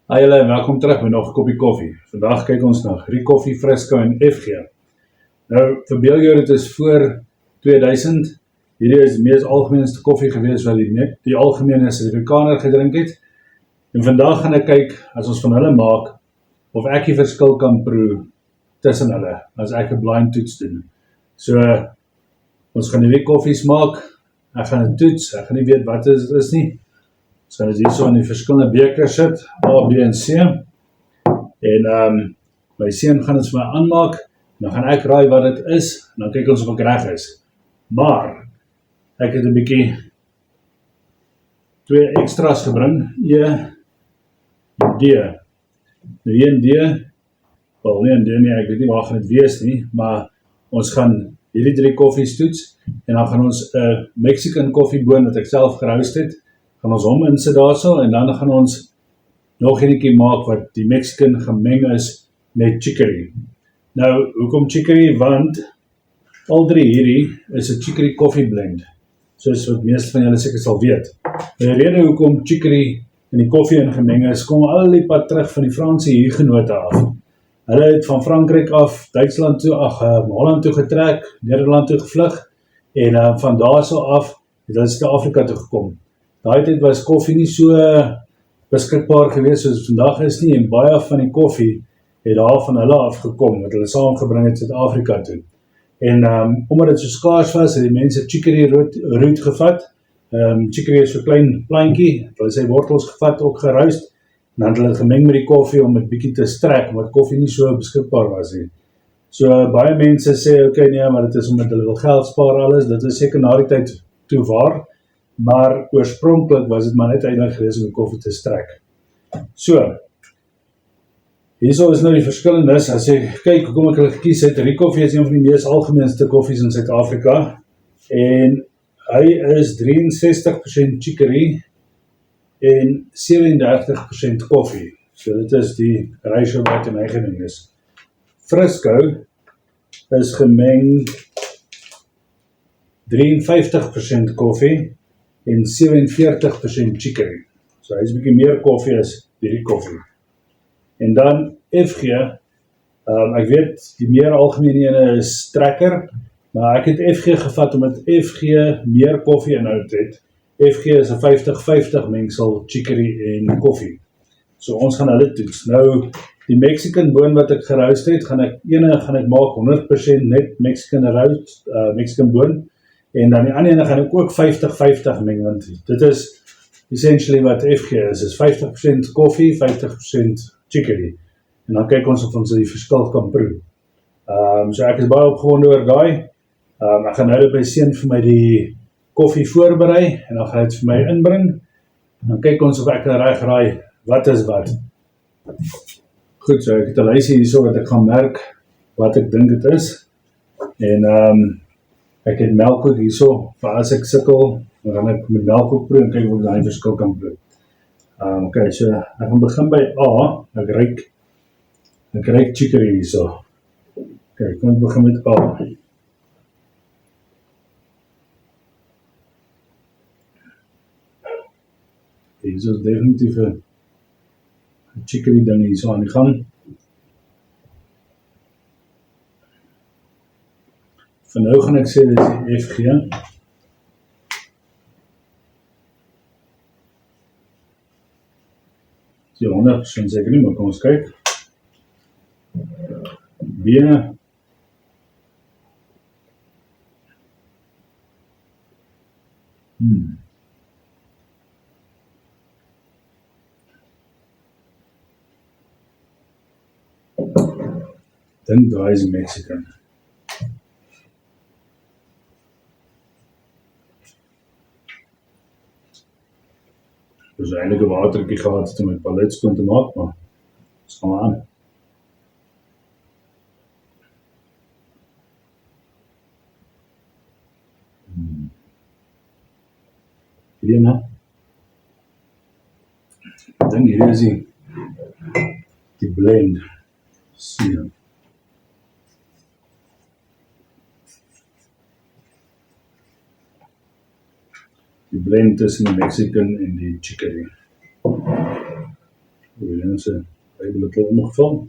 Hi julle en welkom terug by nog 'n koppie koffie. Vandag kyk ons na Rikoffie, Fresco en FG. Nou, verbeel jou dit is voor 2000. Hierdie is die mees algemeenste koffie gewees wat die algemene Suid-Afrikaner gedrink het. En vandag gaan ek kyk, as ons van hulle maak, of ek die verskil kan proe tussen hulle, as ek 'n blind toets doen. So, ons gaan hierdie koffies maak, ek gaan 'n toets, ek gaan nie weet wat dit is nie. Ons gaan dit hier so in die verskillende bekers sit, A, B en C. En my seun gaan dit vir my aanmaak, en dan gaan ek raai wat dit is, en dan kyk ons of ek reg is. Maar, ek het 'n bietjie 2 extras gebring, E en D. Nou E en D, wel nie en D nie, ek weet nie waar gaan dit wees nie, maar ons gaan hierdie 3 koffies toets, en dan gaan ons 'n Mexican koffieboon wat ek self geroust het, gaan ons hom insit daarso, en dan gaan ons nog enetjie maak wat die Mexican gemeng is met chicory. Nou, hoekom chicory? Want al 3 hierdie is 'n chicory coffee blend, soos wat meeste van julle seker sal weet. Die rede hoekom chicory in die koffie ingemeng is, kom al die pad terug van die Franse huurgenote af. Hulle het van Frankryk af, Duitsland toe, Holland toe getrek, Nederland toe gevlug, en van daarso af het hulle Suid-Afrika toe gekom. Daai tyd was koffie nie so beskikbaar gewees soos vandag is nie, en baie van die koffie het daar van hulle afgekom, wat hulle saamgebring het Suid-Afrika toe. En omdat dit so skaars was, het die mense chicory root gevat. Chicory is so klein plantjie, hulle sy wortels gevat, ook geroust, en dan het hulle gemeng met die koffie om dit bietjie te strek, omdat koffie nie so beskikbaar was nie. So baie mense sê, okay, nee, maar dit is omdat hulle wil geld spaar alles, dit is seker na die tyd toe waar, maar oorspronklik was dit maar net eintlik gewees om die koffie te strek. So, hierso is nou die verskillendes, as jy kyk hoekom ek hulle gekies het, Rikoffie is een van die mees algemeenste koffies in Suid-Afrika, en hy is 63% chicory en 37% koffie. So dit is die ratio wat in my gemeng is. Fresco is gemeng 53% koffie en 47% chicory. So hy is 'n bietjie meer koffie as die koffie. En dan FG, ek weet die meer algemene ene is trekker, maar ek het FG gevat omdat FG meer koffie inhoud het. FG is 'n 50-50 mengsel chicory en koffie. So ons gaan hulle toets. Nou, die Mexican boon wat ek geroust het, gaan ek maak 100% net Mexican boon, en dan die ander ene gaan ek ook 50-50 meng, want dit is essentially wat FG is 50% koffie, 50% chicory. En dan kyk ons of ons die verskil kan proe. So ek is baie opgewonde oor daai. Ek gaan nou by seun vir my die koffie voorberei, en dan gaan hy dit vir my inbring, en dan kyk ons of ek reg raai wat is wat. Goed, so ek het 'n lysie hierso wat ek gaan merk wat ek dink dit is, en ek het melkkoek hierso, vir as ek sukkel, dan gaan ek met melkkoek proe en kyk of ek daai verskil kan proe. Okay, so ek gaan begin by A, ek ruik chicory hierso. Okay, kom ons begin met A. Hierso is definitief 'n chicory ding hierso aan die gang. Van nou gaan ek sê dit is die FG. Dit is 100% seker nie, maar kom ons kyk. B. Dink daai is Mexican. Dus eintlik 'n watertjie gehad het om my palet skoon te maak, maar ons gaan maar aan. Hierdie ene. Ek dink hierdie is die blend. Sien. Die blend tussen die Mexican en die chicory. William se Bybel het al omgevang.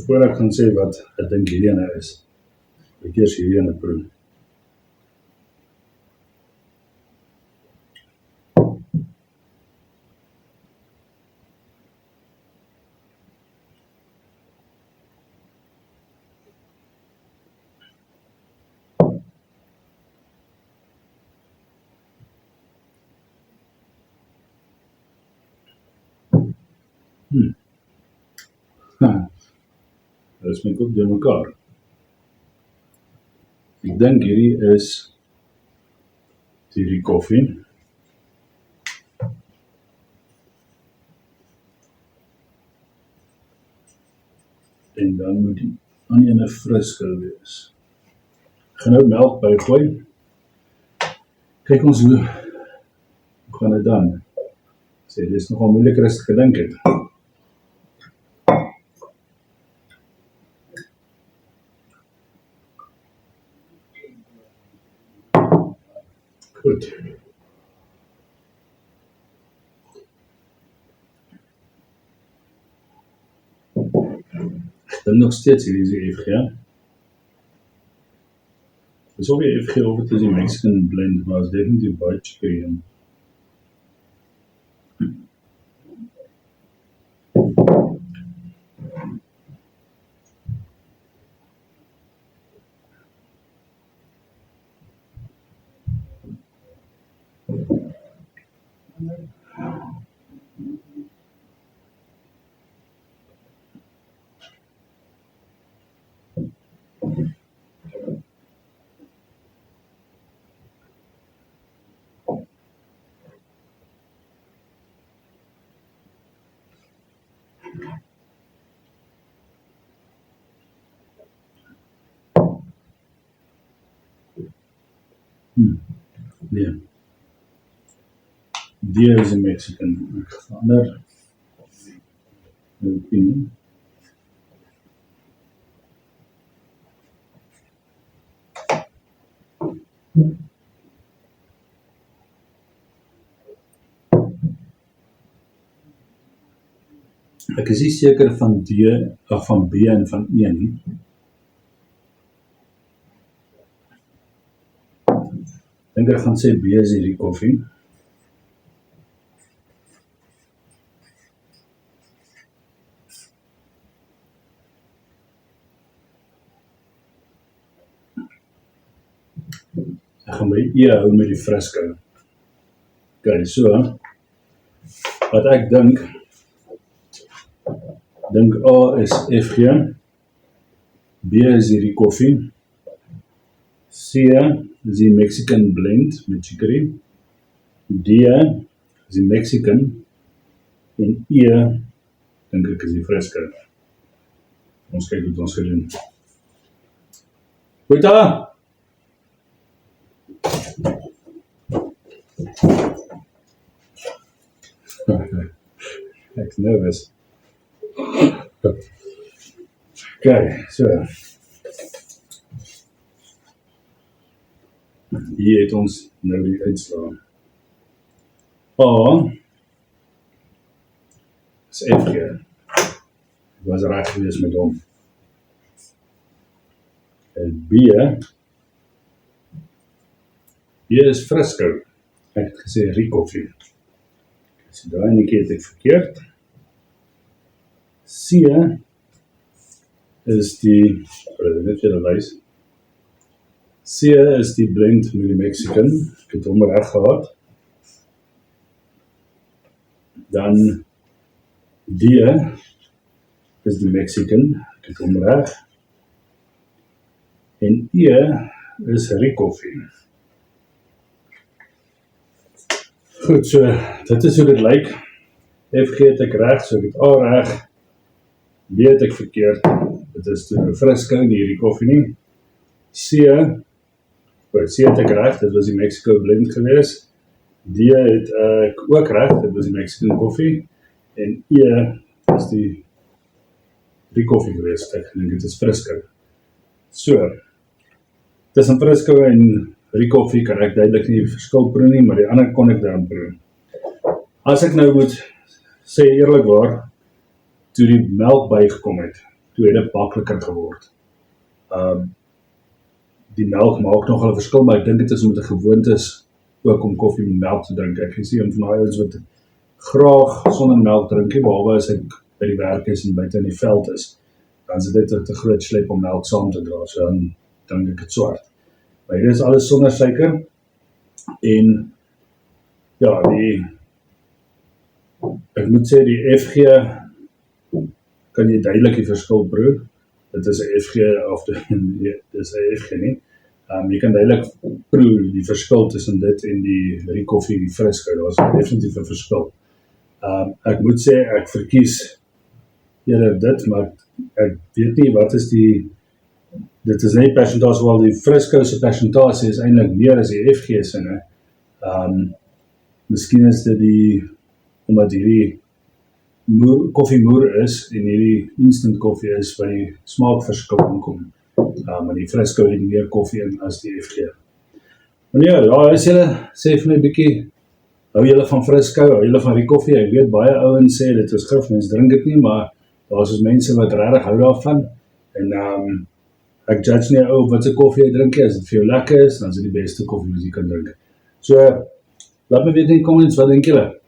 Voor ek gaan sê wat ek dink hierdie ene is, ek eers hierdie ene proe. Dat is my kop deur mekaar. Ek dink hierdie is die koffie. En dan moet die aan ene frisker wees. Ek gaan nou melk bygooi. Kyk ons hoe gaan dit dan. Sê, dit is nogal moeiliker as ek gedink het. Goed. Ek dink nog steeds hierdie is die FG. Dis ook die FG of het is die Mexican blend, maar is definitief baie chicory in. Nee. Die is een Mexican. Ek verander my opinie. Ek is nie seker van D, of van B en van E nie. Ek dink ek gaan sê B is hierdie koffie. Ek gaan by E hou met die frisko. Okay, so, wat ek dink A is FG, B is hierdie koffie, C is die Mexican blend met chicory, D is die Mexican, en E, dink ek is die frisko. Ons kyk wat ons gedoen. Goed daar! Ek is nervous. Okay, so. Hier het ons nou die uitslae. A is FG. Ek was reg gewees met hom. En B is frisko. Ek het gesê Rikoffie. So daai netjie het ek verkeerd. C is die, net vir die wys. C is die blend met die Mexican. Ek het hom reg gehad. Dan D is die Mexican. Ek het hom reg. En E is Rikoffie. Goed, so, dit is hoe dit lyk. FG het ek reg, so ek het A reg. B het ek verkeerd. Dit is die frisko, nie hierdie koffie nie. C het ek reg, dit was die Mexico blend gewees. D het ek ook reg, dit was die Mexican koffie. En E is die Koffie geweest. Ek dink dit is Frisco. So, tussen Frisco en Koffie kan ek duidelik nie die verskil proe nie, maar die ander kon ek dan proe. As ek nou moet sê eerlikwaar, toe die melk bygekom het, toe het dit makliker geword. Die melk maak nogal 'n verskil, maar ek dink dit is omdat 'n gewoonte is ook om koffie met melk te drink. Ek sien van daai ouens wat graag sonder melk drink, behalwe as ek by die werk is en buite in die veld is, dan is dit 'n te groot slep om melk saam te dra, so dan drink ek dit swart. Maar hier is alles sonder suiker, en ja, ek moet sê die FG, kan jy duidelik die verskil proe. Dit is 'n FG, of dit is 'n FG nie. Jy kan duidelik proe die verskil tussen dit en die koffie, die Frisco. Daar is definitief 'n verskil. Ek moet sê, ek verkies eerder dit, maar ek weet nie wat is dit is nie persentasie, wel die Frisco se persentasie is eintlik meer as die FG se, ne. Miskien is dit omdat hierdie koffiemoer is en hierdie instant koffie is waar die smaakverskil inkom. Maar die Frisco het meer koffie in as die FG. Maar ja, as julle sê vir my 'n bietjie, hou julle van Frisco, hou julle van die koffie? Ek weet baie ouens sê dit is gif, mense drink dit nie, maar daar is mense wat regtig hou daarvan. En ek judge nie ou wat se koffie jy drink, as dit vir jou lekker is, dan is dit die beste koffie wat jy kan drink. So, laat my weet in die comments, wat dink julle?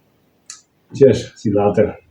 Cheers, sien later.